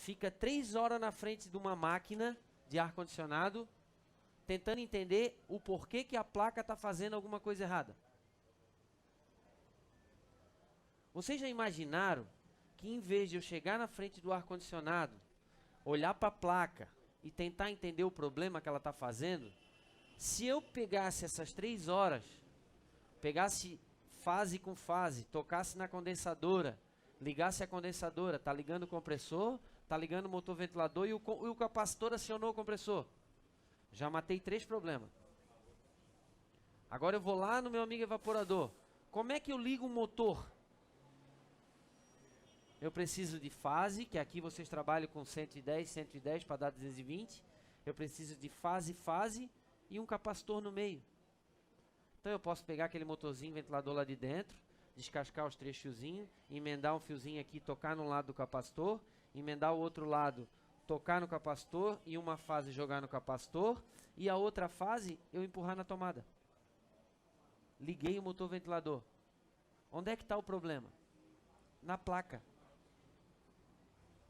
fica 3 horas na frente de uma máquina de ar-condicionado, tentando entender o porquê que a placa está fazendo alguma coisa errada. Vocês já imaginaram que em vez de eu chegar na frente do ar-condicionado, olhar para a placa e tentar entender o problema que ela está fazendo, se eu pegasse essas 3 horas, pegasse fase com fase, tocasse na condensadora, ligasse a condensadora, tá ligando o compressor, tá ligando o motor ventilador e o capacitor acionou o compressor. Já matei 3 problemas. Agora eu vou lá no meu amigo evaporador. Como é que eu ligo o motor? Eu preciso de fase, que aqui vocês trabalham com 110 para dar 220. Eu preciso de fase e um capacitor no meio. Então eu posso pegar aquele motorzinho ventilador lá de dentro, descascar os 3 fiozinhos, emendar um fiozinho aqui, tocar no lado do capacitor, emendar o outro lado, tocar no capacitor e uma fase jogar no capacitor e a outra fase eu empurrar na tomada. Liguei o motor ventilador. Onde é que está o problema? Na placa.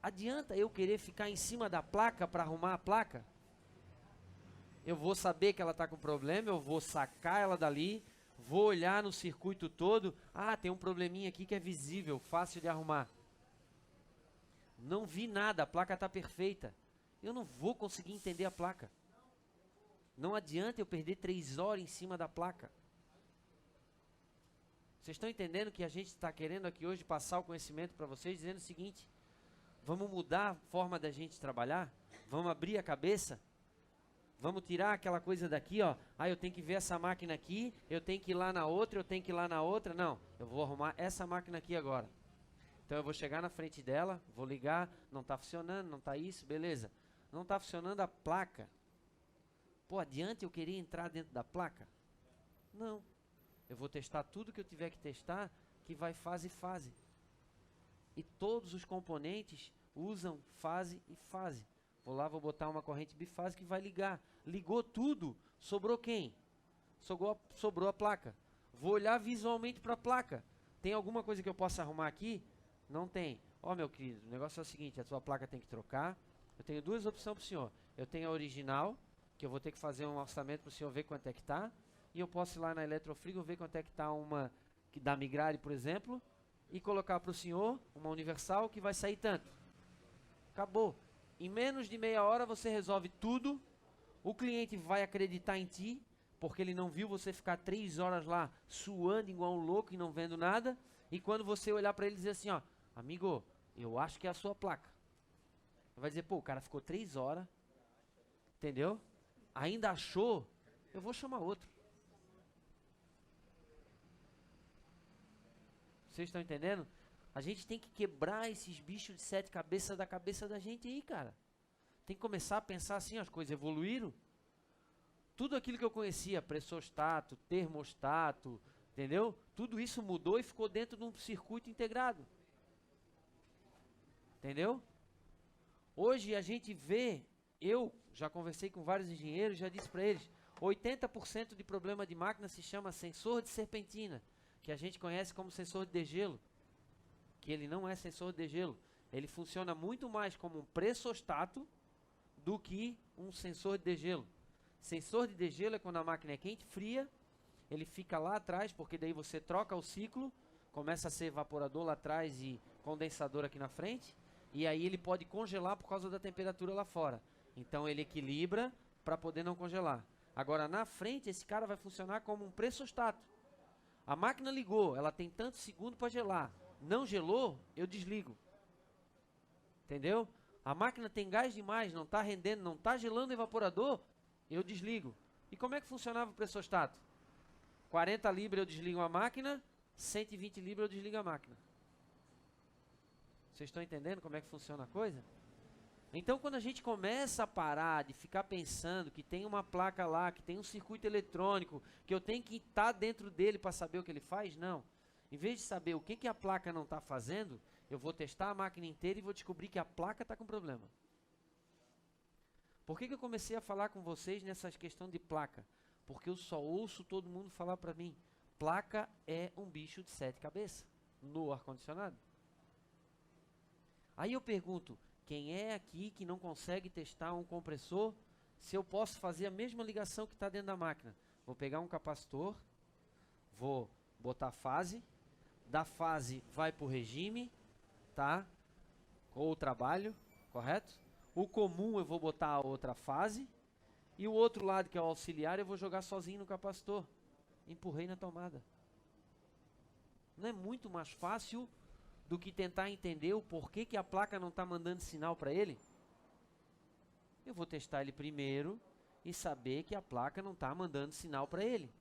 Adianta eu querer ficar em cima da placa para arrumar a placa? Eu vou saber que ela está com problema, eu vou sacar ela dali, vou olhar no circuito todo. Ah, tem um probleminha aqui que é visível, fácil de arrumar. Não vi nada, a placa está perfeita. Eu não vou conseguir entender a placa. Não adianta eu perder 3 horas em cima da placa. Vocês estão entendendo que a gente está querendo aqui hoje passar o conhecimento para vocês, dizendo o seguinte: vamos mudar a forma da gente trabalhar? Vamos abrir a cabeça? Vamos tirar aquela coisa daqui, ó. Ah, eu tenho que ver essa máquina aqui, eu tenho que ir lá na outra, eu tenho que ir lá na outra. Não, eu vou arrumar essa máquina aqui agora. Então eu vou chegar na frente dela, vou ligar, não está funcionando, não está isso, beleza. Não está funcionando a placa. Pô, adianta eu querer entrar dentro da placa? Não. Eu vou testar tudo que eu tiver que testar, que vai fase. E todos os componentes usam fase e fase. Vou lá, vou botar uma corrente bifásica que vai ligar. Ligou tudo, sobrou quem? Sobrou a placa. Vou olhar visualmente para a placa. Tem alguma coisa que eu possa arrumar aqui? Não tem. Ó, meu querido, o negócio é o seguinte, a sua placa tem que trocar. Eu tenho 2 opções para o senhor. Eu tenho a original, que eu vou ter que fazer um orçamento para o senhor ver quanto é que está. E eu posso ir lá na Eletrofrigo ver quanto é que está uma da Migrare, por exemplo, e colocar para o senhor uma universal que vai sair tanto. Acabou. Em menos de meia hora você resolve tudo. O cliente vai acreditar em ti, porque ele não viu você ficar 3 horas lá suando igual um louco e não vendo nada. E quando você olhar para ele e dizer assim, ó, amigo, eu acho que é a sua placa. Vai dizer, pô, o cara ficou 3 horas, entendeu? Ainda achou, eu vou chamar outro. Vocês estão entendendo? A gente tem que quebrar esses bichos de 7 cabeças da cabeça da gente aí, cara. Tem que começar a pensar assim, as coisas evoluíram. Tudo aquilo que eu conhecia, pressostato, termostato, entendeu? Tudo isso mudou e ficou dentro de um circuito integrado. Entendeu? Hoje a gente vê, eu já conversei com vários engenheiros, já disse para eles, 80% de problema de máquina se chama sensor de serpentina, que a gente conhece como sensor de degelo. Que ele não é sensor de degelo. Ele funciona muito mais como um pressostato do que um sensor de degelo. Sensor de degelo é quando a máquina é quente, fria, ele fica lá atrás, porque daí você troca o ciclo, começa a ser evaporador lá atrás e condensador aqui na frente, e aí ele pode congelar por causa da temperatura lá fora. Então ele equilibra para poder não congelar. Agora na frente esse cara vai funcionar como um pressostato. A máquina ligou, ela tem tantos segundos para gelar. Não gelou, eu desligo. Entendeu? A máquina tem gás demais, não está rendendo, não está gelando o evaporador, eu desligo. E como é que funcionava o pressostato? 40 libras eu desligo a máquina, 120 libras eu desligo a máquina. Vocês estão entendendo como é que funciona a coisa? Então quando a gente começa a parar de ficar pensando que tem uma placa lá, que tem um circuito eletrônico, que eu tenho que estar dentro dele para saber o que ele faz, não. Em vez de saber o que a placa não está fazendo, eu vou testar a máquina inteira e vou descobrir que a placa está com problema. Por que eu comecei a falar com vocês nessa questão de placa? Porque eu só ouço todo mundo falar para mim, placa é um bicho de 7 cabeças no ar-condicionado. Aí eu pergunto, quem é aqui que não consegue testar um compressor se eu posso fazer a mesma ligação que está dentro da máquina? Vou pegar um capacitor, vou botar fase, da fase vai para o regime, tá? Ou trabalho, correto? O comum eu vou botar a outra fase, e o outro lado que é o auxiliar eu vou jogar sozinho no capacitor. Empurrei na tomada. Não é muito mais fácil do que tentar entender o porquê que a placa não está mandando sinal para ele? Eu vou testar ele primeiro e saber que a placa não está mandando sinal para ele.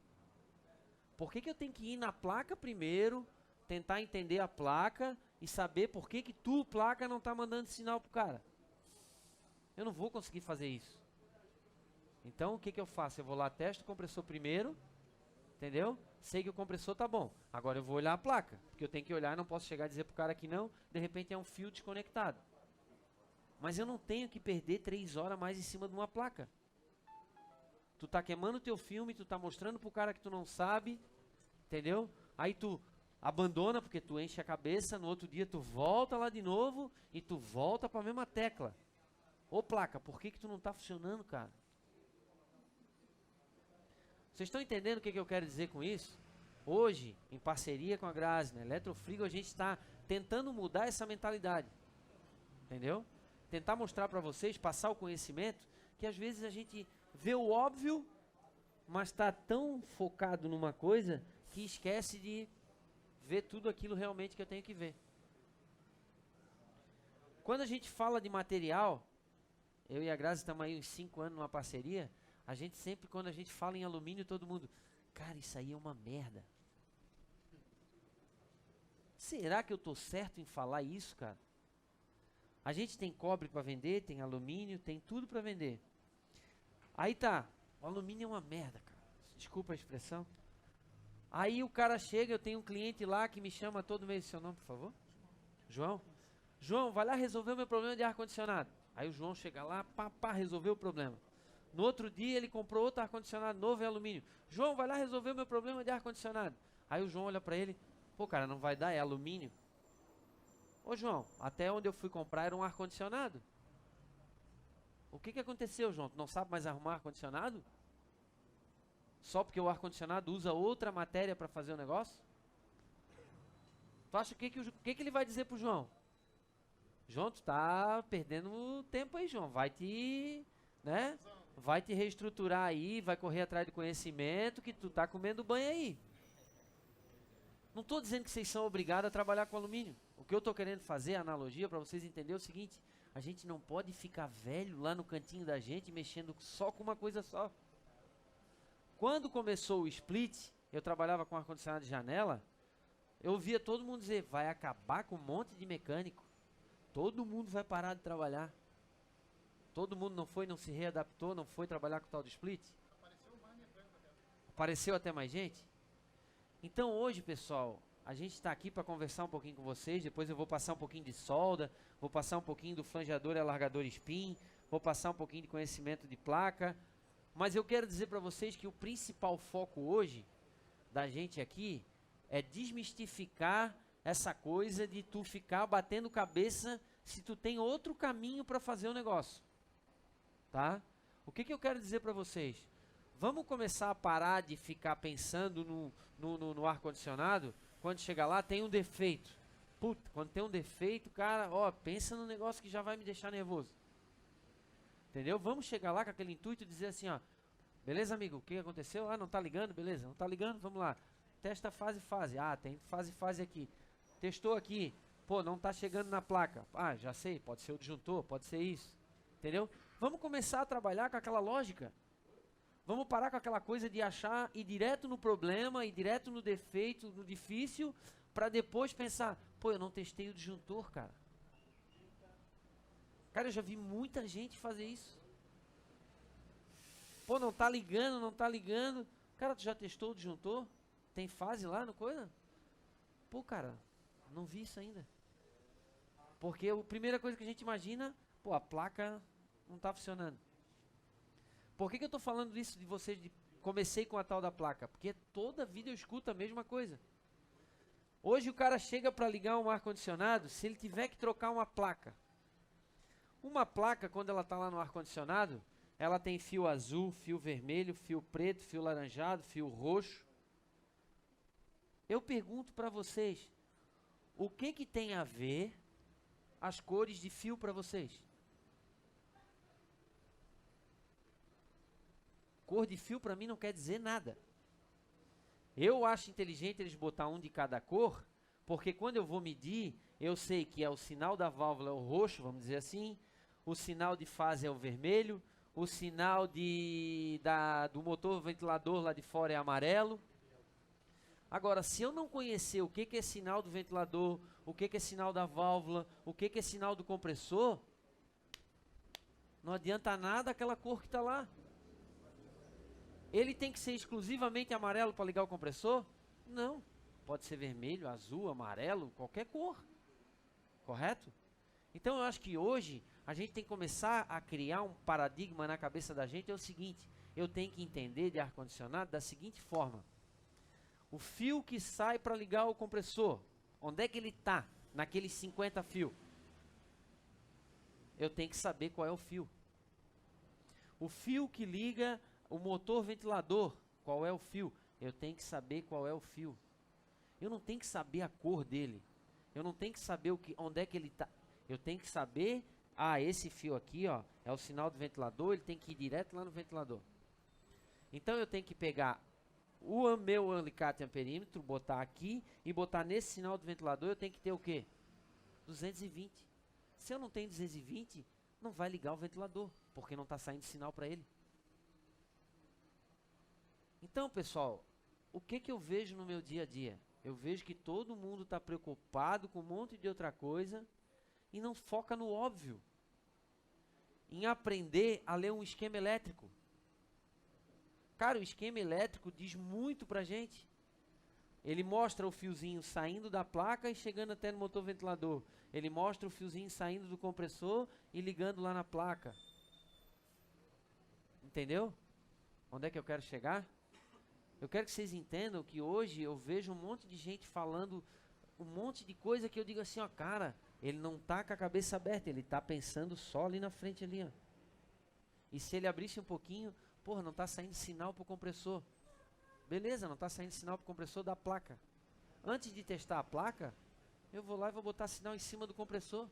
Por que eu tenho que ir na placa primeiro, tentar entender a placa e saber por que placa não está mandando sinal para o cara? Eu não vou conseguir fazer isso. Então o que eu faço? Eu vou lá, testo o compressor primeiro, entendeu? Sei que o compressor tá bom. Agora eu vou olhar a placa, porque eu tenho que olhar, não posso chegar e dizer pro cara que não, de repente é um fio desconectado. Mas eu não tenho que perder 3 horas mais em cima de uma placa. Tu tá queimando o teu filme, tu tá mostrando pro cara que tu não sabe, entendeu? Aí tu abandona porque tu enche a cabeça, no outro dia tu volta lá de novo e tu volta pra mesma tecla. Ô placa, por que tu não tá funcionando, cara? Vocês estão entendendo o que eu quero dizer com isso? Hoje, em parceria com a Grazi, na Eletrofrigo, a gente está tentando mudar essa mentalidade. Entendeu? Tentar mostrar para vocês, passar o conhecimento, que às vezes a gente vê o óbvio, mas está tão focado numa coisa que esquece de ver tudo aquilo realmente que eu tenho que ver. Quando a gente fala de material, eu e a Grazi estamos aí uns 5 anos numa parceria, a gente sempre, quando a gente fala em alumínio, todo mundo, cara, isso aí é uma merda. Será que eu tô certo em falar isso, cara? A gente tem cobre para vender, tem alumínio, tem tudo para vender. Aí tá, o alumínio é uma merda, cara. Desculpa a expressão. Aí o cara chega, eu tenho um cliente lá que me chama todo mês, seu nome, por favor? João? João, vai lá resolver o meu problema de ar-condicionado. Aí o João chega lá, pá, resolveu o problema. No outro dia ele comprou outro ar-condicionado novo em alumínio. João, vai lá resolver o meu problema de ar-condicionado. Aí o João olha pra ele, pô cara, não vai dar, é alumínio. Ô João, até onde eu fui comprar era um ar-condicionado. O que aconteceu, João? Tu não sabe mais arrumar ar-condicionado? Só porque o ar-condicionado usa outra matéria para fazer o negócio? Tu acha que ele vai dizer pro João? João, tu tá perdendo tempo aí, João. Vai te, né? Vai te reestruturar aí, vai correr atrás de conhecimento, que tu tá comendo banho aí. Não estou dizendo que vocês são obrigados a trabalhar com alumínio. O que eu estou querendo fazer, a analogia, para vocês entenderem é o seguinte: a gente não pode ficar velho lá no cantinho da gente, mexendo só com uma coisa só. Quando começou o split, eu trabalhava com ar-condicionado de janela, eu ouvia todo mundo dizer, vai acabar com um monte de mecânico. Todo mundo vai parar de trabalhar. Todo mundo não se readaptou, não foi trabalhar com o tal do split. Apareceu até mais gente. Então hoje, pessoal, a gente está aqui para conversar um pouquinho com vocês. Depois eu vou passar um pouquinho de solda, vou passar um pouquinho do flangeador e alargador spin, vou passar um pouquinho de conhecimento de placa. Mas eu quero dizer para vocês que o principal foco hoje da gente aqui é desmistificar essa coisa de tu ficar batendo cabeça se tu tem outro caminho para fazer o negócio. Tá? O que eu quero dizer para vocês? Vamos começar a parar de ficar pensando no ar-condicionado. Quando chegar lá, tem um defeito. Puta, quando tem um defeito, cara, ó, pensa no negócio que já vai me deixar nervoso. Entendeu? Vamos chegar lá com aquele intuito de dizer assim, ó, beleza, amigo, o que aconteceu? Ah, não tá ligando? Beleza, não tá ligando? Vamos lá. Testa fase. Ah, tem fase aqui. Testou aqui. Pô, não tá chegando na placa. Ah, já sei, pode ser o disjuntor, pode ser isso. Entendeu? Vamos começar a trabalhar com aquela lógica. Vamos parar com aquela coisa de achar, ir direto no problema, ir direto no defeito, no difícil, para depois pensar, pô, eu não testei o disjuntor, cara. Cara, eu já vi muita gente fazer isso. Pô, não tá ligando. Cara, tu já testou o disjuntor? Tem fase lá no coisa? Pô, cara, não vi isso ainda. Porque a primeira coisa que a gente imagina, pô, a placa não tá funcionando. Por que eu tô falando isso de vocês, comecei com a tal da placa? Porque toda vida eu escuto a mesma coisa. Hoje o cara chega para ligar um ar-condicionado, se ele tiver que trocar uma placa. Uma placa, quando ela está lá no ar-condicionado, ela tem fio azul, fio vermelho, fio preto, fio laranjado, fio roxo. Eu pergunto para vocês, o que que tem a ver as cores de fio para vocês? Cor de fio para mim não quer dizer nada. Eu acho inteligente eles botar um de cada cor, porque quando eu vou medir, eu sei que é o sinal da válvula é o roxo, vamos dizer assim, o sinal de fase é o vermelho, o sinal do motor ventilador lá de fora é amarelo. Agora, se eu não conhecer o que que é sinal do ventilador, o que que é sinal da válvula, o que que é sinal do compressor, não adianta nada aquela cor que está lá. Ele tem que ser exclusivamente amarelo para ligar o compressor? Não. Pode ser vermelho, azul, amarelo, qualquer cor. Correto? Então eu acho que hoje a gente tem que começar a criar um paradigma na cabeça da gente. É o seguinte, eu tenho que entender de ar-condicionado da seguinte forma. O fio que sai para ligar o compressor, onde é que ele está? Naqueles 50 fios. Eu tenho que saber qual é o fio. O fio que liga o motor ventilador, qual é o fio? Eu tenho que saber qual é o fio. Eu não tenho que saber a cor dele. Eu não tenho que saber onde é que ele está. Eu tenho que saber, esse fio aqui, ó, é o sinal do ventilador, ele tem que ir direto lá no ventilador. Então eu tenho que pegar o meu alicate amperímetro, botar aqui e botar nesse sinal do ventilador, eu tenho que ter o quê? 220. Se eu não tenho 220, não vai ligar o ventilador, porque não está saindo sinal para ele. Então, pessoal, o que que eu vejo no meu dia a dia? Eu vejo que todo mundo está preocupado com um monte de outra coisa e não foca no óbvio. Em aprender a ler um esquema elétrico. Cara, o esquema elétrico diz muito pra gente. Ele mostra o fiozinho saindo da placa e chegando até no motor ventilador. Ele mostra o fiozinho saindo do compressor e ligando lá na placa. Entendeu? Onde é que eu quero chegar? Eu quero que vocês entendam que hoje eu vejo um monte de gente falando um monte de coisa que eu digo assim, ó, cara, ele não tá com a cabeça aberta, ele tá pensando só ali na frente ali, ó. E se ele abrisse um pouquinho, porra, não tá saindo sinal pro compressor. Beleza, não tá saindo sinal pro compressor da placa. Antes de testar a placa, eu vou lá e vou botar sinal em cima do compressor.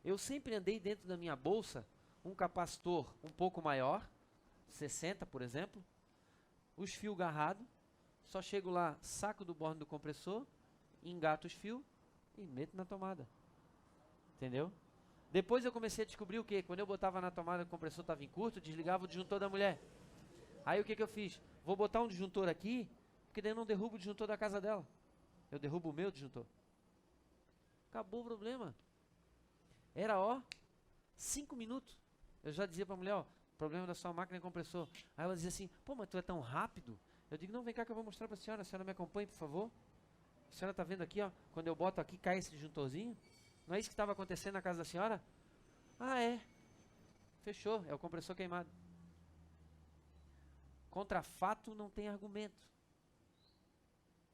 Eu sempre andei dentro da minha bolsa um capacitor um pouco maior, 60 por exemplo, os fios garrados, só chego lá, saco do borne do compressor, engato os fios e meto na tomada. Entendeu? Depois eu comecei a descobrir o que? Quando eu botava na tomada, o compressor estava em curto, eu desligava o disjuntor da mulher. Aí o que que eu fiz? Vou botar um disjuntor aqui, porque daí eu não derrubo o disjuntor da casa dela. Eu derrubo o meu disjuntor. Acabou o problema. Era, 5 minutos. Eu já dizia pra mulher, problema da sua máquina é compressor. Aí ela dizia assim, pô, mas tu é tão rápido. Eu digo, não, vem cá que eu vou mostrar pra senhora. A senhora me acompanha, por favor. A senhora tá vendo aqui, quando eu boto aqui, cai esse disjuntorzinho. Não é isso que estava acontecendo na casa da senhora? É. Fechou, é o compressor queimado. Contra fato não tem argumento.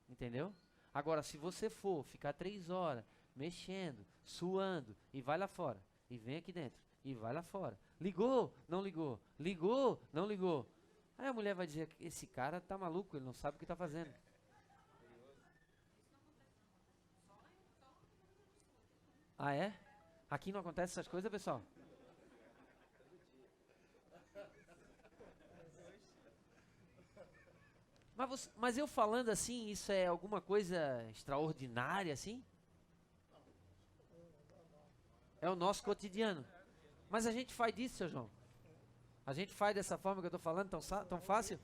Entendeu? Agora, se você for ficar 3 horas mexendo, suando, e vai lá fora, e vem aqui dentro, e vai lá fora. Ligou? Não ligou. Ligou? Não ligou. Aí a mulher vai dizer, esse cara tá maluco, ele não sabe o que tá fazendo. Ah, é? Aqui não acontece essas coisas, pessoal? Mas eu falando assim, isso é alguma coisa extraordinária, assim? É o nosso cotidiano. Mas a gente faz disso, seu João? A gente faz dessa forma que eu estou falando, tão fácil?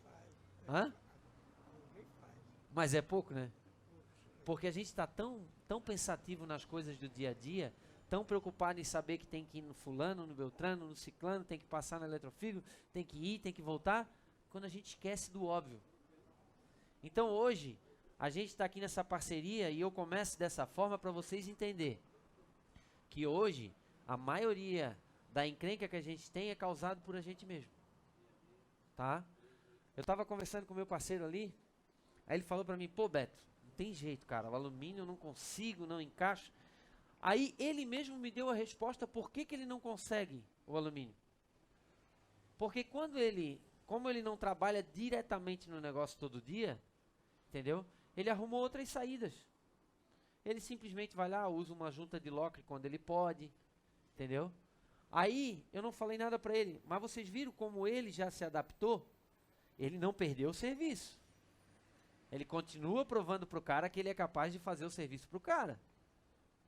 Hã? Mas é pouco, né? Porque a gente está tão pensativo nas coisas do dia a dia, tão preocupado em saber que tem que ir no fulano, no beltrano, no ciclano, tem que passar no eletrofísico, tem que ir, tem que voltar, quando a gente esquece do óbvio. Então hoje, a gente está aqui nessa parceria e eu começo dessa forma para vocês entenderem que hoje, a maioria da encrenca que a gente tem é causado por a gente mesmo. Tá? Eu estava conversando com o meu parceiro ali, aí ele falou para mim, pô Beto, não tem jeito, cara, o alumínio eu não consigo, não encaixo. Aí ele mesmo me deu a resposta por que ele não consegue o alumínio. Porque como ele não trabalha diretamente no negócio todo dia, entendeu? Ele arrumou outras saídas. Ele simplesmente vai lá, usa uma junta de locre quando ele pode, entendeu? Aí, eu não falei nada para ele, mas vocês viram como ele já se adaptou? Ele não perdeu o serviço. Ele continua provando para o cara que ele é capaz de fazer o serviço para o cara.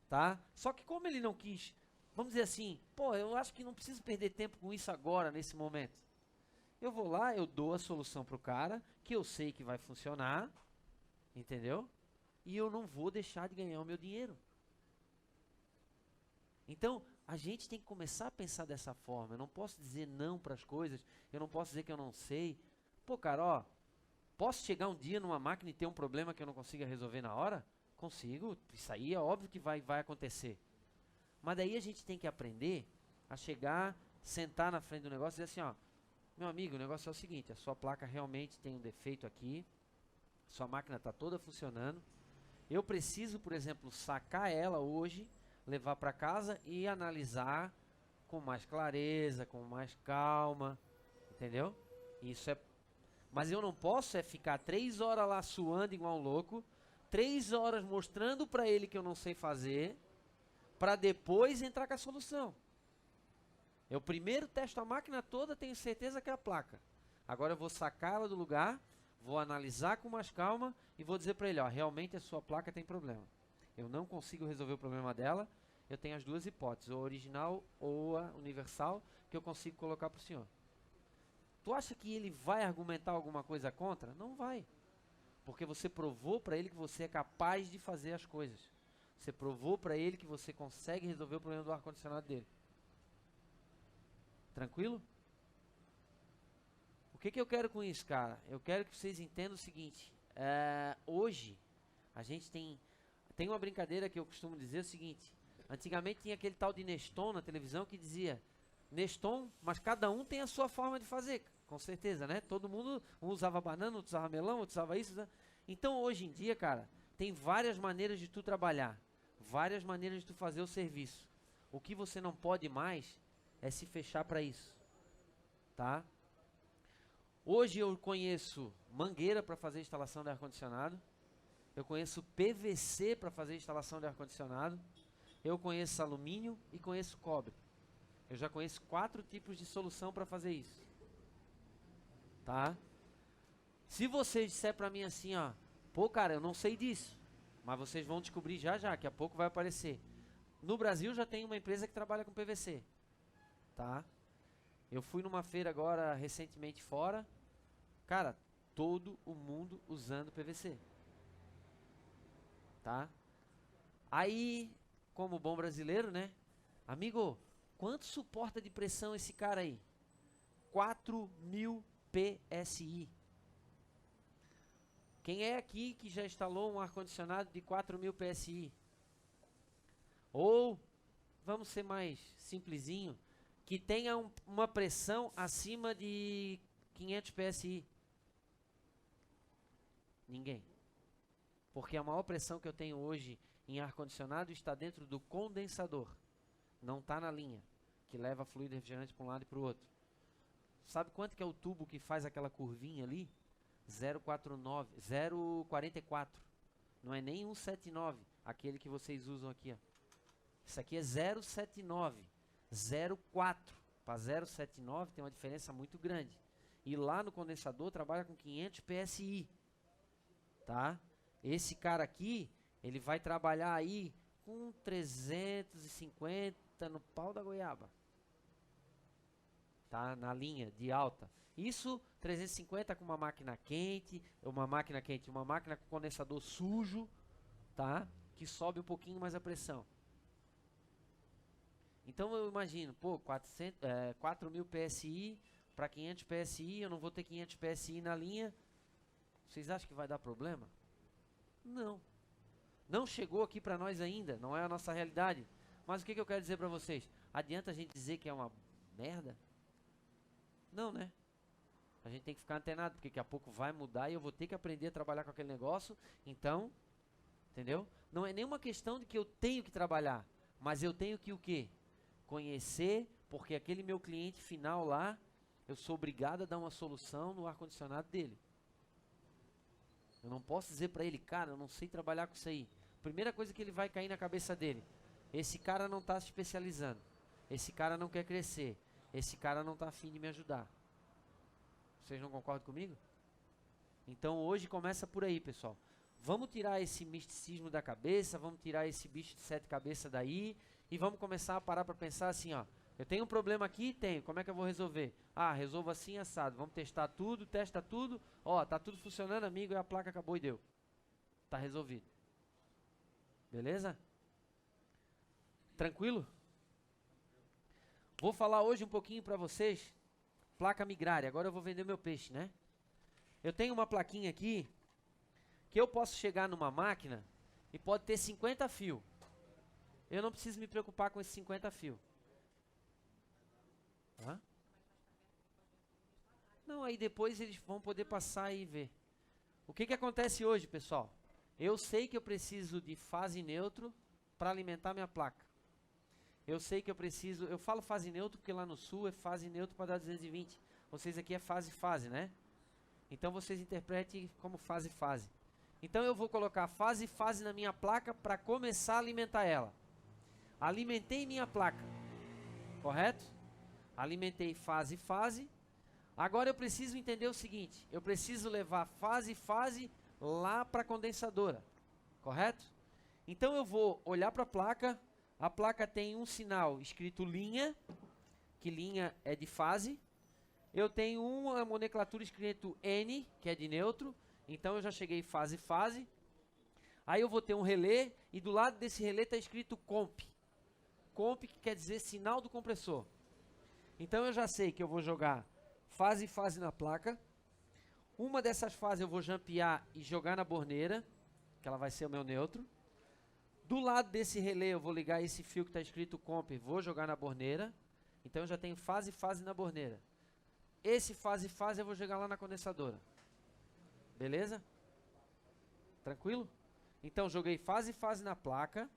Tá? Só que como ele não quis, vamos dizer assim, pô, eu acho que não preciso perder tempo com isso agora, nesse momento. Eu vou lá, eu dou a solução para o cara, que eu sei que vai funcionar, entendeu? E eu não vou deixar de ganhar o meu dinheiro. Então, a gente tem que começar a pensar dessa forma. Eu não posso dizer não para as coisas, eu não posso dizer que eu não sei. Pô, cara, ó, posso chegar um dia numa máquina e ter um problema que eu não consiga resolver na hora? Consigo, isso aí é óbvio que vai acontecer. Mas daí a gente tem que aprender a chegar, sentar na frente do negócio e dizer assim, ó, meu amigo, o negócio é o seguinte, a sua placa realmente tem um defeito aqui, sua máquina está toda funcionando, eu preciso, por exemplo, sacar ela hoje, levar para casa e analisar com mais clareza, com mais calma, entendeu? Isso é... Mas eu não posso ficar 3 horas lá suando igual um louco, 3 horas mostrando para ele que eu não sei fazer, para depois entrar com a solução. Eu primeiro testo a máquina toda, tenho certeza que é a placa. Agora eu vou sacá-la do lugar, vou analisar com mais calma e vou dizer para ele, ó, realmente a sua placa tem problema. Eu não consigo resolver o problema dela, eu tenho as duas hipóteses, ou a original ou a universal, que eu consigo colocar para o senhor. Tu acha que ele vai argumentar alguma coisa contra? Não vai. Porque você provou para ele que você é capaz de fazer as coisas. Você provou para ele que você consegue resolver o problema do ar-condicionado dele. Tranquilo? O que eu quero com isso, cara? Eu quero que vocês entendam o seguinte. Hoje, a gente tem uma brincadeira que eu costumo dizer o seguinte. Antigamente tinha aquele tal de Neston na televisão que dizia Neston, mas cada um tem a sua forma de fazer. Com certeza, né? Todo mundo, um usava banana, outro usava melão, outro usava isso. Né? Então, hoje em dia, cara, tem várias maneiras de tu trabalhar. Várias maneiras de tu fazer o serviço. O que você não pode mais é se fechar para isso. Tá? Hoje eu conheço mangueira para fazer instalação de ar-condicionado. Eu conheço PVC para fazer instalação de ar-condicionado. Eu conheço alumínio e conheço cobre. Eu já conheço 4 tipos de solução para fazer isso. Tá? Se vocês disser para mim assim, ó, pô, cara, eu não sei disso, mas vocês vão descobrir já, daqui a pouco vai aparecer. No Brasil já tem uma empresa que trabalha com PVC, tá? Eu fui numa feira agora, recentemente fora, cara, todo o mundo usando PVC, tá? Aí, como bom brasileiro, né? Amigo, quanto suporta de pressão esse cara aí? 4.000 PSI. Quem é aqui que já instalou um ar-condicionado de 4.000 PSI? Ou, vamos ser mais simplesinho, que tenha uma pressão acima de 500 PSI? Ninguém. Porque a maior pressão que eu tenho hoje em ar-condicionado está dentro do condensador. Não está na linha, que leva fluido refrigerante para um lado e para o outro. Sabe quanto que é o tubo que faz aquela curvinha ali? 0,44. Não é nem 179, aquele que vocês usam aqui, ó. Isso aqui é 0,79. 0,4 para 0,79 tem uma diferença muito grande. E lá no condensador trabalha com 500 PSI. Tá? Esse cara aqui, ele vai trabalhar aí com 350 no pau da goiaba. Tá? Na linha de alta. Isso 350 com uma máquina quente, uma máquina com condensador sujo, tá? Que sobe um pouquinho mais a pressão. Então eu imagino, pô, 4.000 PSI para 500 PSI, eu não vou ter 500 PSI na linha. Vocês acham que vai dar problema? Não. Não chegou aqui para nós ainda, não é a nossa realidade. Mas o que eu quero dizer para vocês? Adianta a gente dizer que é uma merda? Não, né? A gente tem que ficar antenado, porque daqui a pouco vai mudar e eu vou ter que aprender a trabalhar com aquele negócio. Então, entendeu? Não é nenhuma questão de que eu tenho que trabalhar, Mas eu tenho que o quê? Conhecer, porque aquele meu cliente final lá, eu sou obrigado a dar uma solução no ar-condicionado dele. Eu não posso dizer para ele, cara, eu não sei trabalhar com isso aí. Primeira coisa que ele vai cair na cabeça dele, esse cara não está se especializando, esse cara não quer crescer, esse cara não está afim de me ajudar. Vocês não concordam comigo? Então hoje começa por aí, pessoal. Vamos tirar esse misticismo da cabeça, vamos tirar esse bicho de 7 cabeças daí e vamos começar a parar para pensar assim, ó. Eu tenho um problema aqui? Tenho. Como é que eu vou resolver? Ah, resolvo assim, assado. Vamos testar tudo, testa tudo. Ó, tá tudo funcionando, amigo, e a placa acabou e deu. Tá resolvido. Beleza? Tranquilo? Vou falar hoje um pouquinho para vocês, placa migrária. Agora eu vou vender meu peixe, né? Eu tenho uma plaquinha aqui, que eu posso chegar numa máquina e pode ter 50 fios. Eu não preciso me preocupar com esses 50 fios. Hã? Não, aí depois eles vão poder passar e ver. O que acontece hoje, pessoal? Eu sei que eu preciso de fase neutro para alimentar minha placa. Eu sei que eu preciso... Eu falo fase neutro porque lá no sul é fase neutro para dar 220. Vocês aqui é fase, né? Então vocês interpretem como fase. Então eu vou colocar fase na minha placa para começar a alimentar ela. Alimentei minha placa. Correto? Alimentei fase. Agora eu preciso entender o seguinte. Eu preciso levar fase lá para a condensadora. Correto? Então eu vou olhar para a placa. A placa tem um sinal escrito linha. Que linha é de fase. Eu tenho uma nomenclatura escrito N, que é de neutro. Então eu já cheguei fase. Aí eu vou ter um relé. E do lado desse relé está escrito comp. Comp que quer dizer sinal do compressor. Então eu já sei que eu vou jogar fase na placa. Uma dessas fases eu vou jampear e jogar na borneira, que ela vai ser o meu neutro. Do lado desse relé eu vou ligar esse fio que está escrito comp, vou jogar na borneira. Então eu já tenho fase na borneira. Esse fase eu vou jogar lá na condensadora. Beleza? Tranquilo? Então joguei fase na placa.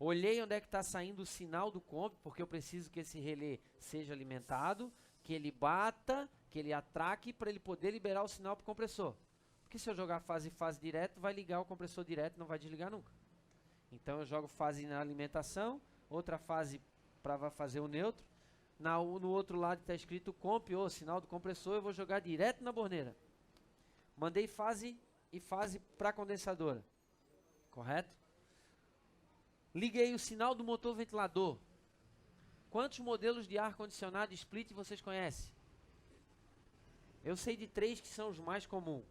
Olhei onde é que está saindo o sinal do comp, porque eu preciso que esse relé seja alimentado, que ele bata, que ele atraque para ele poder liberar o sinal para o compressor. Porque se eu jogar fase direto, vai ligar o compressor direto, não vai desligar nunca. Então eu jogo fase na alimentação, outra fase para fazer o neutro. No outro lado está escrito comp, ou sinal do compressor, eu vou jogar direto na borneira. Mandei fase para a condensadora. Correto? Liguei o sinal do motor ventilador. Quantos modelos de ar-condicionado split vocês conhecem? Eu sei de 3 que são os mais comuns.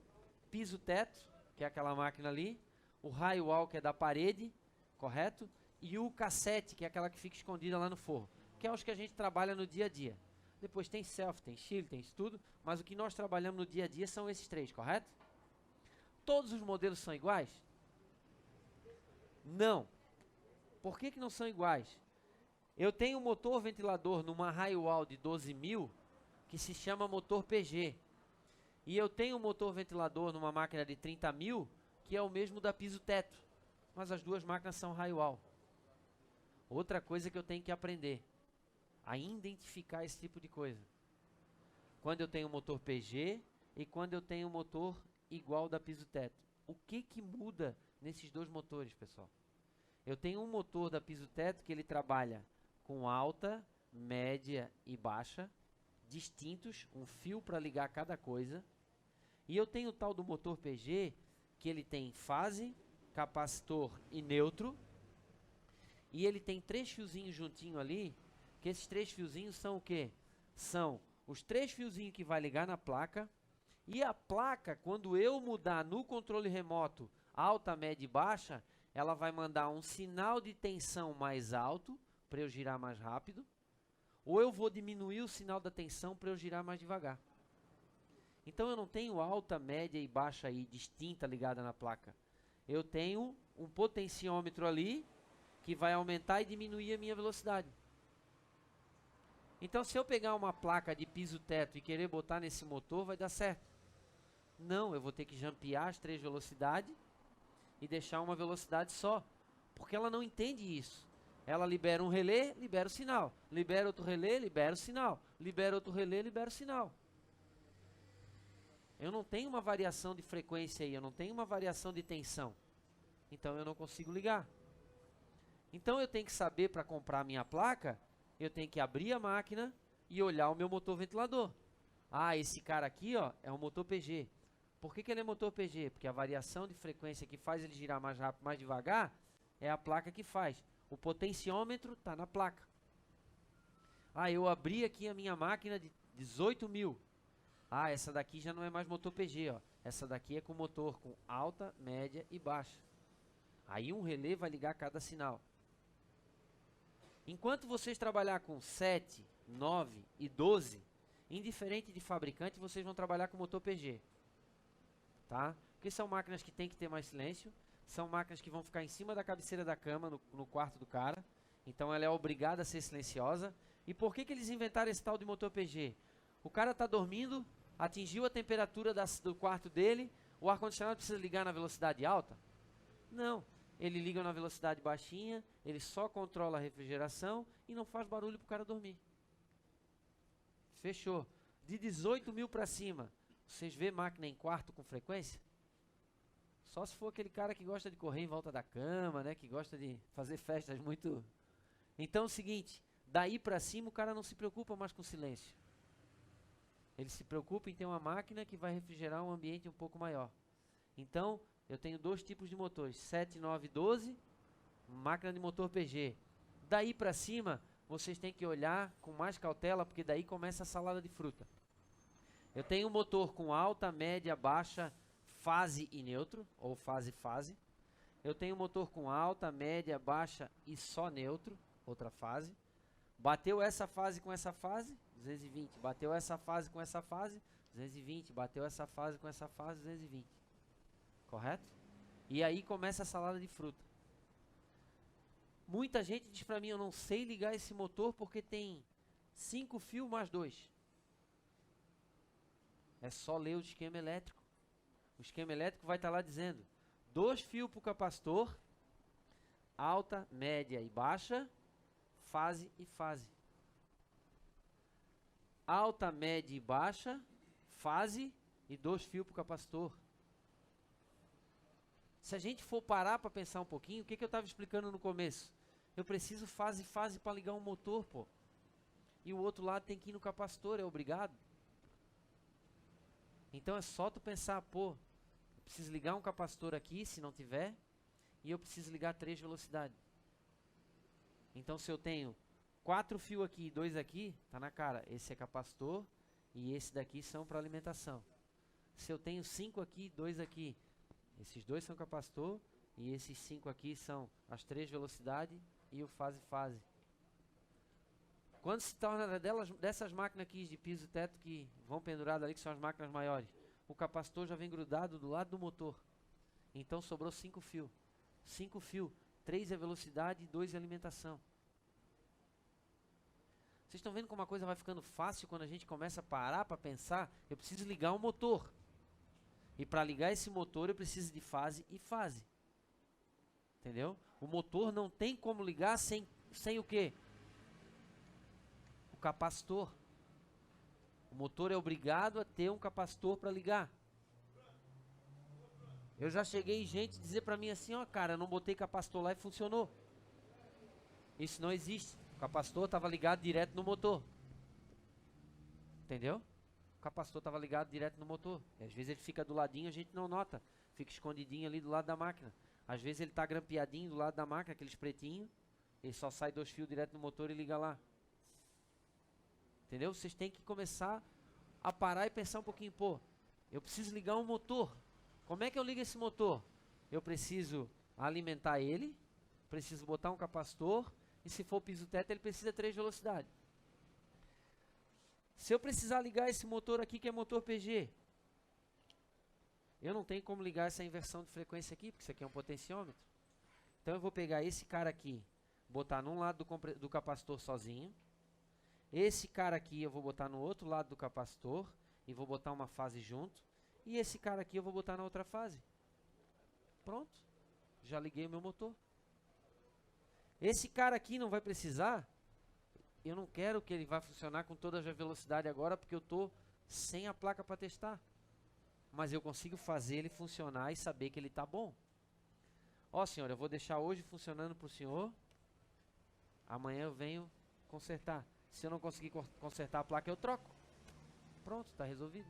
Piso-teto, que é aquela máquina ali. O raio-wall, que é da parede, correto? E o cassete, que é aquela que fica escondida lá no forro. Que é os que a gente trabalha no dia a dia. Depois tem self, tem chile, tem isso tudo. Mas o que nós trabalhamos no dia a dia são esses 3, correto? Todos os modelos são iguais? Não. Por que não são iguais? Eu tenho um motor ventilador numa raio-wall de 12.000 que se chama motor PG. E eu tenho um motor ventilador numa máquina de 30.000 que é o mesmo da piso-teto. Mas as duas máquinas são raio-wall. Outra coisa que eu tenho que aprender. A identificar esse tipo de coisa. Quando eu tenho um motor PG e quando eu tenho um motor igual da piso-teto. O que muda nesses dois motores, pessoal? Eu tenho um motor da piso-teto que ele trabalha com alta, média e baixa, distintos, um fio para ligar cada coisa. E eu tenho o tal do motor PG, que ele tem fase, capacitor e neutro. E ele tem 3 fiozinhos juntinho ali, que esses 3 fiozinhos são o quê? São os 3 fiozinhos que vai ligar na placa. E a placa, quando eu mudar no controle remoto alta, média e baixa, ela vai mandar um sinal de tensão mais alto para eu girar mais rápido, ou eu vou diminuir o sinal da tensão para eu girar mais devagar. Então eu não tenho alta, média e baixa aí distinta ligada na placa. Eu tenho um potenciômetro ali que vai aumentar e diminuir a minha velocidade. Então se eu pegar uma placa de piso-teto e querer botar nesse motor, vai dar certo. Não, eu vou ter que jampear as 3 velocidades e deixar uma velocidade só, porque ela não entende isso. Ela libera um relé, libera o sinal. Libera outro relé, libera o sinal. Libera outro relé, libera o sinal. Eu não tenho uma variação de frequência aí, eu não tenho uma variação de tensão. Então eu não consigo ligar. Então eu tenho que saber, para comprar a minha placa, eu tenho que abrir a máquina e olhar o meu motor ventilador. Ah, esse cara aqui, ó, é um motor PG. Por que ele é motor PG? Porque a variação de frequência que faz ele girar mais rápido, mais devagar, é a placa que faz. O potenciômetro está na placa. Ah, eu abri aqui a minha máquina de 18.000. Ah, essa daqui já não é mais motor PG, ó. Essa daqui é com motor com alta, média e baixa. Aí um relé vai ligar cada sinal. Enquanto vocês trabalhar com 7, 9 e 12, indiferente de fabricante, vocês vão trabalhar com motor PG. Tá? Porque são máquinas que tem que ter mais silêncio, são máquinas que vão ficar em cima da cabeceira da cama, no quarto do cara. Então ela é obrigada a ser silenciosa. E por que eles inventaram esse tal de motor PG? O cara está dormindo, atingiu a temperatura do quarto dele, o ar-condicionado precisa ligar na velocidade alta? Não. Ele liga na velocidade baixinha, ele só controla a refrigeração e não faz barulho para o cara dormir. Fechou. De 18.000 para cima, vocês vê máquina em quarto com frequência? Só se for aquele cara que gosta de correr em volta da cama, né? Que gosta de fazer festas muito... Então é o seguinte, daí para cima o cara não se preocupa mais com silêncio. Ele se preocupa em ter uma máquina que vai refrigerar um ambiente um pouco maior. Então, eu tenho dois tipos de motores, 7, 9, 12, máquina de motor PG. Daí para cima, vocês têm que olhar com mais cautela, porque daí começa a salada de fruta. Eu tenho um motor com alta, média, baixa, fase e neutro, ou fase-fase. Eu tenho um motor com alta, média, baixa e só neutro, outra fase. Bateu essa fase com essa fase, 220. Bateu essa fase com essa fase, 220. Bateu essa fase com essa fase, 220. Correto? E aí começa a salada de fruta. Muita gente diz pra mim, eu não sei ligar esse motor porque tem 5 fios mais 2. É só ler o esquema elétrico. O esquema elétrico vai estar lá dizendo 2 fios para o capacitor, alta, média e baixa, fase e fase. Alta, média e baixa, fase e 2 fios para o capacitor. Se a gente for parar para pensar um pouquinho, o que eu estava explicando no começo? Eu preciso fase para ligar um motor, pô. E o outro lado tem que ir no capacitor, é obrigado. Então é só tu pensar, pô, eu preciso ligar um capacitor aqui, se não tiver, e eu preciso ligar 3 velocidades. Então se eu tenho 4 fios aqui e 2 aqui, tá na cara, esse é capacitor e esse daqui são para alimentação. Se eu tenho 5 aqui e 2 aqui, esses 2 são capacitor e esses 5 aqui são as 3 velocidades e o fase-fase. Quando se torna dessas máquinas aqui de piso e teto que vão penduradas ali, que são as máquinas maiores, o capacitor já vem grudado do lado do motor. Então sobrou 5 fios. 5 fios, 3 é velocidade e 2 é alimentação. Vocês estão vendo como a coisa vai ficando fácil quando a gente começa a parar para pensar? Eu preciso ligar um motor. E para ligar esse motor eu preciso de fase e fase. Entendeu? O motor não tem como ligar sem o quê? O capacitor. O motor é obrigado a ter um capacitor para ligar. Eu já cheguei gente dizer para mim assim, ó, cara, eu não botei capacitor lá e funcionou. Isso não existe. O capacitor estava ligado direto no motor. Entendeu? O capacitor estava ligado direto no motor. E às vezes ele fica do ladinho, a gente não nota. Fica escondidinho ali do lado da máquina. Às vezes ele está grampeadinho do lado da máquina, aqueles pretinhos. Ele só sai 2 fios direto no motor e liga lá. Entendeu? Vocês têm que começar a parar e pensar um pouquinho. Pô, eu preciso ligar um motor. Como é que eu ligo esse motor? Eu preciso alimentar ele, preciso botar um capacitor, e se for piso teto, ele precisa 3 velocidades. Se eu precisar ligar esse motor aqui, que é motor PG, eu não tenho como ligar essa inversão de frequência aqui, porque isso aqui é um potenciômetro. Então eu vou pegar esse cara aqui, botar num lado do capacitor sozinho. Esse cara aqui eu vou botar no outro lado do capacitor e vou botar uma fase junto. E esse cara aqui eu vou botar na outra fase. Pronto. Já liguei o meu motor. Esse cara aqui não vai precisar. Eu não quero que ele vá funcionar com toda a velocidade agora, porque eu estou sem a placa para testar. Mas eu consigo fazer ele funcionar e saber que ele está bom. Ó, senhor, eu vou deixar hoje funcionando para o senhor. Amanhã eu venho consertar. Se eu não conseguir consertar a placa, eu troco. Pronto, está resolvido.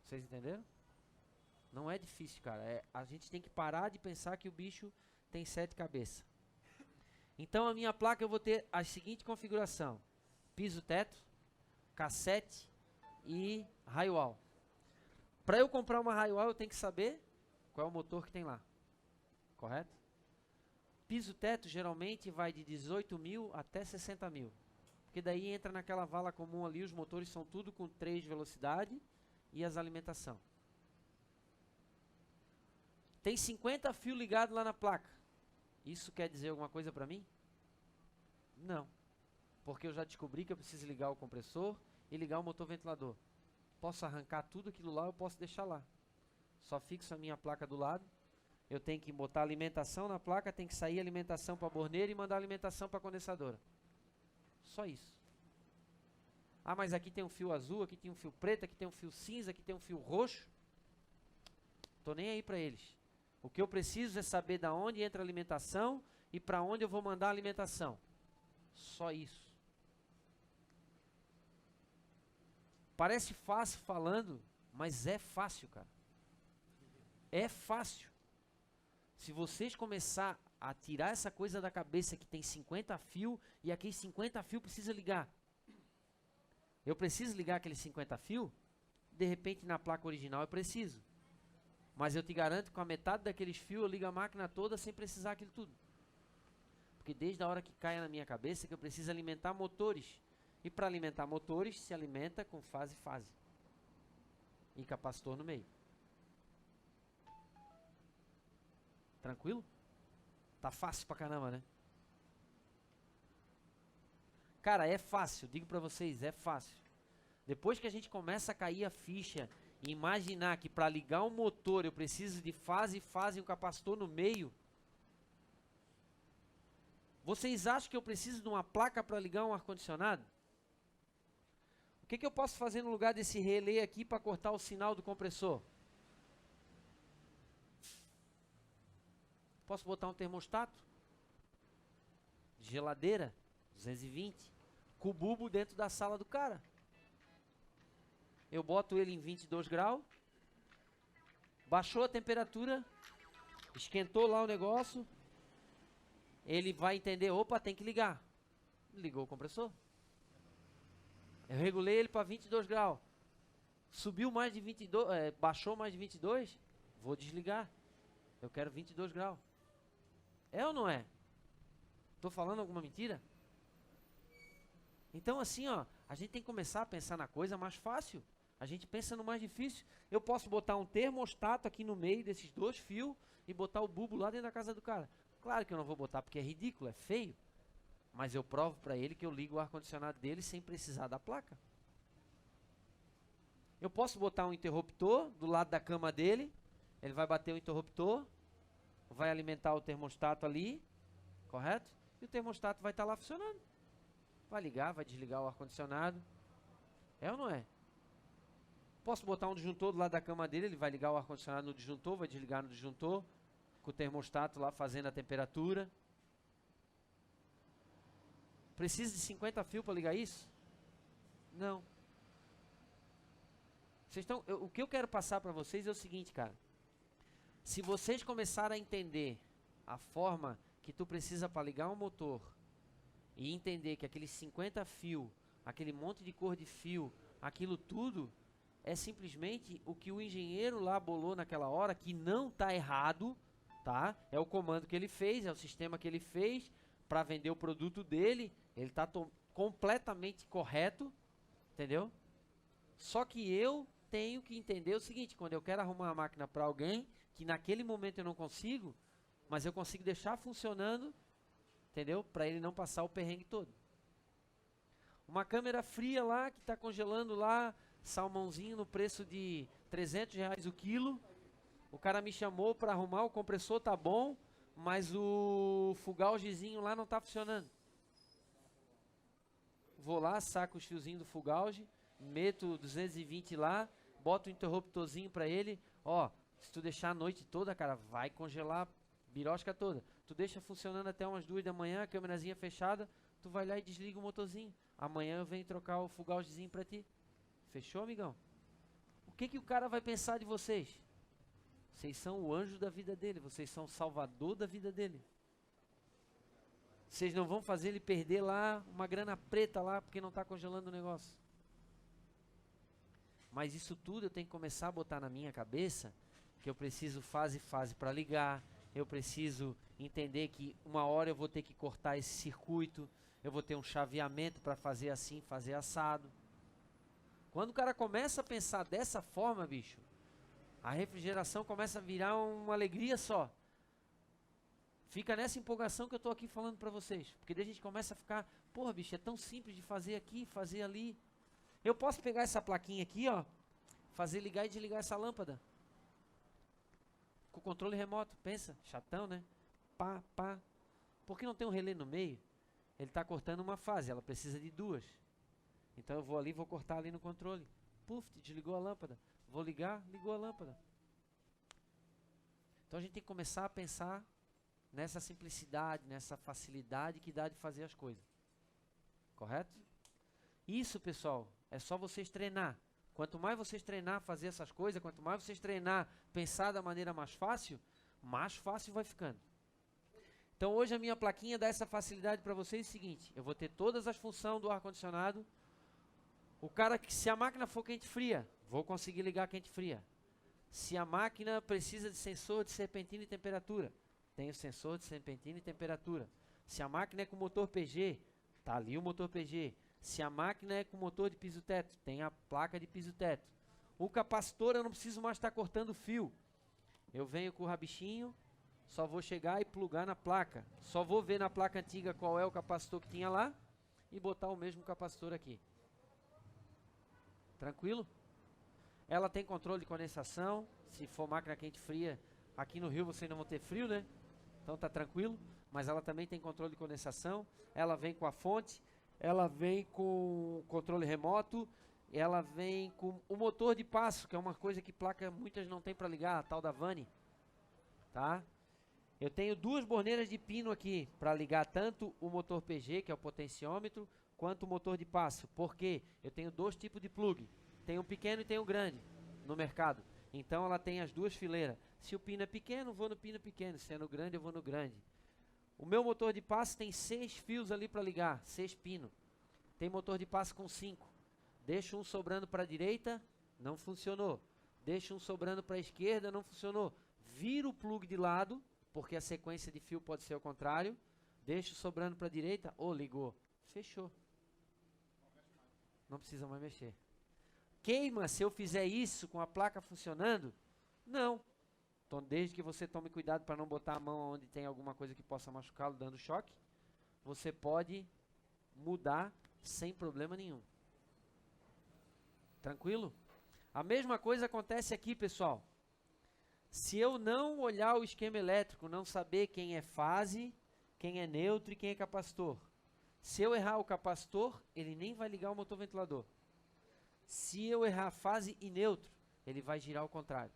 Vocês entenderam? Não é difícil, cara. A gente tem que parar de pensar que o bicho tem 7 cabeças. Então a minha placa eu vou ter a seguinte configuração: piso-teto, cassete e raio-wall. Para eu comprar uma raio-wall eu tenho que saber qual é o motor que tem lá. Correto? Piso-teto geralmente vai de 18 mil até 60 mil. Porque daí entra naquela vala comum ali, os motores são tudo com 3 velocidade e as alimentação. Tem 50 fios ligados lá na placa. Isso quer dizer alguma coisa para mim? Não. Porque eu já descobri que eu preciso ligar o compressor e ligar o motor ventilador. Posso arrancar tudo aquilo lá, eu posso deixar lá. Só fixo a minha placa do lado. Eu tenho que botar alimentação na placa, tem que sair alimentação para a borneira e mandar alimentação para a condensadora. Só isso. Ah, mas aqui tem um fio azul, aqui tem um fio preto, aqui tem um fio cinza, aqui tem um fio roxo. Tô nem aí para eles. O que eu preciso é saber da onde entra a alimentação e para onde eu vou mandar a alimentação. Só isso. Parece fácil falando, mas é fácil, cara. É fácil. Se vocês começar a tirar essa coisa da cabeça que tem 50 fios e aqueles 50 fios precisa ligar. Eu preciso ligar aqueles 50 fios? De repente na placa original eu preciso. Mas eu te garanto que com a metade daqueles fios eu ligo a máquina toda sem precisar aquilo tudo. Porque desde a hora que cai na minha cabeça que eu preciso alimentar motores. E para alimentar motores se alimenta com fase-fase. E capacitor no meio. Tranquilo? Tá fácil pra caramba, né? Cara, é fácil, digo pra vocês, é fácil. Depois que a gente começa a cair a ficha e imaginar que para ligar um motor eu preciso de fase e um capacitor no meio. Vocês acham que eu preciso de uma placa para ligar um ar-condicionado? O que eu posso fazer no lugar desse relé aqui para cortar o sinal do compressor? Posso botar um termostato? Geladeira, 220. Com o bulbo dentro da sala do cara. Eu boto ele em 22 graus. Baixou a temperatura. Esquentou lá o negócio. Ele vai entender, opa, tem que ligar. Ligou o compressor. Eu regulei ele para 22 graus. Subiu mais de 22, baixou mais de 22. Vou desligar. Eu quero 22 graus. É ou não é? Tô falando alguma mentira? Então assim, ó, a gente tem que começar a pensar na coisa mais fácil. A gente pensa no mais difícil. Eu posso botar um termostato aqui no meio desses 2 fios e botar o bulbo lá dentro da casa do cara. Claro que eu não vou botar porque é ridículo, é feio. Mas eu provo para ele que eu ligo o ar-condicionado dele sem precisar da placa. Eu posso botar um interruptor do lado da cama dele. Ele vai bater o interruptor. Vai alimentar o termostato ali. Correto? E o termostato vai estar lá funcionando. Vai ligar, vai desligar o ar-condicionado. É ou não é? Posso botar um disjuntor do lado da cama dele. Ele vai ligar o ar-condicionado no disjuntor. Vai desligar no disjuntor. Com o termostato lá fazendo a temperatura. Precisa de 50 fios para ligar isso? Não. O que eu quero passar para vocês é o seguinte, cara. Se vocês começarem a entender a forma que tu precisa para ligar um motor e entender que aqueles 50 fios, aquele monte de cor de fio, aquilo tudo é simplesmente o que o engenheiro lá bolou naquela hora, que não está errado, tá? É o comando que ele fez, é o sistema que ele fez para vender o produto dele. Ele está completamente correto, entendeu? Só que eu tenho que entender o seguinte: quando eu quero arrumar uma máquina para alguém, que naquele momento eu não consigo, mas eu consigo deixar funcionando, entendeu? Para ele não passar o perrengue todo. Uma câmera fria lá, que está congelando lá, salmãozinho no preço de R$300 o quilo. O cara me chamou para arrumar, o compressor tá bom, mas o fugalgezinho lá não está funcionando. Vou lá, saco os fiozinhos do fugalge, meto 220 lá, boto o interruptorzinho para ele. Ó, se tu deixar a noite toda, cara, vai congelar a birosca toda. Tu deixa funcionando até umas 2 da manhã, a câmerazinha fechada, tu vai lá e desliga o motorzinho. Amanhã eu venho trocar o fugalgezinho para ti. Fechou, amigão? O que que o cara vai pensar de vocês? Vocês são o anjo da vida dele, vocês são o salvador da vida dele. Vocês não vão fazer ele perder lá uma grana preta lá porque não está congelando o negócio. Mas isso tudo eu tenho que começar a botar na minha cabeça que eu preciso fase para ligar, eu preciso entender que uma hora eu vou ter que cortar esse circuito, eu vou ter um chaveamento para fazer assim, fazer assado. Quando o cara começa a pensar dessa forma, bicho, a refrigeração começa a virar uma alegria só. Fica nessa empolgação que eu estou aqui falando para vocês. Porque daí a gente começa a ficar, porra, bicho, é tão simples de fazer aqui, fazer ali. Eu posso pegar essa plaquinha aqui, ó, fazer ligar e desligar essa lâmpada. Com o controle remoto, pensa, chatão, né? Pá, pá. Por que não tem um relé no meio? Ele está cortando uma fase, ela precisa de 2. Então eu vou ali, vou cortar ali no controle. Puf, desligou a lâmpada. Vou ligar, ligou a lâmpada. Então a gente tem que começar a pensar nessa simplicidade, nessa facilidade que dá de fazer as coisas. Correto? Isso, pessoal, é só vocês treinar. Quanto mais vocês treinar a fazer essas coisas, quanto mais vocês treinar pensar da maneira mais fácil vai ficando. Então hoje a minha plaquinha dá essa facilidade para vocês, é o seguinte, eu vou ter todas as funções do ar-condicionado. O cara que, se a máquina for quente-fria, vou conseguir ligar quente-fria. Se a máquina precisa de sensor de serpentina e temperatura, tem o sensor de serpentina e temperatura. Se a máquina é com motor PG, tá ali o motor PG. Se a máquina é com motor de piso-teto, tem a placa de piso-teto. O capacitor eu não preciso mais estar cortando fio. Eu venho com o rabichinho, só vou chegar e plugar na placa. Só vou ver na placa antiga qual é o capacitor que tinha lá e botar o mesmo capacitor aqui. Tranquilo? Ela tem controle de condensação. Se for máquina quente-fria, aqui no Rio vocês não vão ter frio, né? Então tá tranquilo. Mas ela também tem controle de condensação. Ela vem com a fonte. Ela vem com controle remoto. Ela vem com o motor de passo, que é uma coisa que placa muitas não tem para ligar, a tal da Vani. Tá? Eu tenho 2 borneiras de pino aqui para ligar tanto o motor PG, que é o potenciômetro, quanto o motor de passo. Por quê? Eu tenho 2 tipos de plug. Tem um pequeno e tem um grande no mercado. Então ela tem as 2 fileiras. Se o pino é pequeno, vou no pino pequeno. Se é no grande, eu vou no grande. O meu motor de passo tem 6 fios ali para ligar, 6 pinos. Tem motor de passo com 5. Deixo um sobrando para a direita, não funcionou. Deixo um sobrando para a esquerda, não funcionou. Viro o plug de lado, porque a sequência de fio pode ser o contrário. Deixo sobrando para a direita, ligou. Fechou. Não precisa mais mexer. Queima se eu fizer isso com a placa funcionando? Não. Então, desde que você tome cuidado para não botar a mão onde tem alguma coisa que possa machucá-lo dando choque, você pode mudar sem problema nenhum. Tranquilo? A mesma coisa acontece aqui, pessoal. Se eu não olhar o esquema elétrico, não saber quem é fase, quem é neutro e quem é capacitor. Se eu errar o capacitor, ele nem vai ligar o motor ventilador. Se eu errar fase e neutro, ele vai girar ao contrário.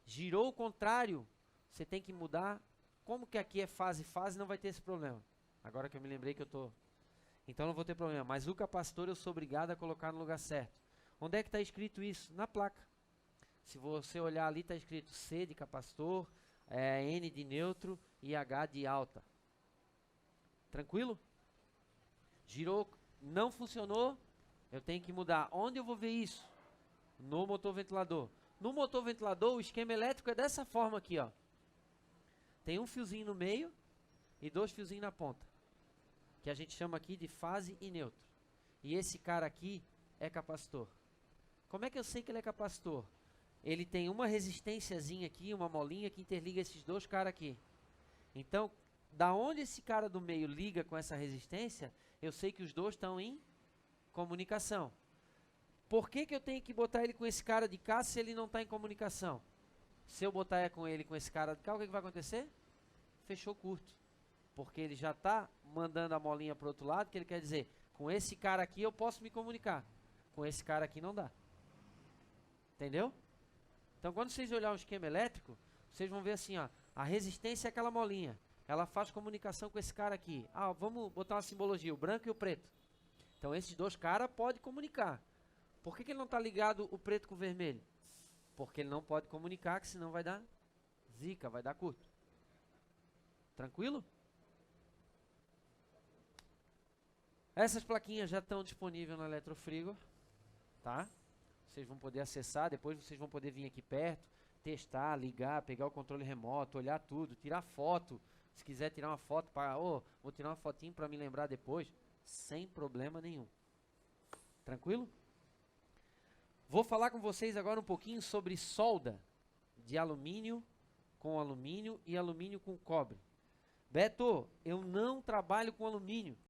Girou o contrário, você tem que mudar. Como que aqui é fase, não vai ter esse problema. Agora que eu me lembrei que eu tô... Então não vou ter problema. Mas o capacitor eu sou obrigado a colocar no lugar certo. Onde é que está escrito isso? Na placa. Se você olhar ali, está escrito C de capacitor, N de neutro e H de alta. Tranquilo? Girou, não funcionou, eu tenho que mudar. Onde eu vou ver isso? No motor ventilador. No motor ventilador, o esquema elétrico é dessa forma aqui, ó. Tem um fiozinho no meio e 2 fiozinhos na ponta, que a gente chama aqui de fase e neutro. E esse cara aqui é capacitor. Como é que eu sei que ele é capacitor? Ele tem uma resistênciazinha aqui, uma molinha que interliga esses 2 caras aqui. Então, da onde esse cara do meio liga com essa resistência, eu sei que os 2 estão em comunicação. Por que que eu tenho que botar ele com esse cara de cá se ele não está em comunicação? Se eu botar com ele, com esse cara de cá, o que vai acontecer? Fechou curto. Porque ele já está mandando a molinha para o outro lado, que ele quer dizer, com esse cara aqui eu posso me comunicar. Com esse cara aqui não dá. Entendeu? Então, quando vocês olharem um esquema elétrico, vocês vão ver assim, ó, a resistência é aquela molinha. Ela faz comunicação com esse cara aqui. Ah, vamos botar uma simbologia, o branco e o preto. Então, esses dois caras podem comunicar. Por que ele não está ligado o preto com o vermelho? Porque ele não pode comunicar, que senão vai dar zica, vai dar curto. Tranquilo? Essas plaquinhas já estão disponíveis no Eletrofrigo, tá? Vocês vão poder acessar, depois vocês vão poder vir aqui perto, testar, ligar, pegar o controle remoto, olhar tudo, tirar foto. Se quiser tirar uma foto para, vou tirar uma fotinho para me lembrar depois, sem problema nenhum. Tranquilo? Vou falar com vocês agora um pouquinho sobre solda de alumínio com alumínio e alumínio com cobre. Beto, eu não trabalho com alumínio.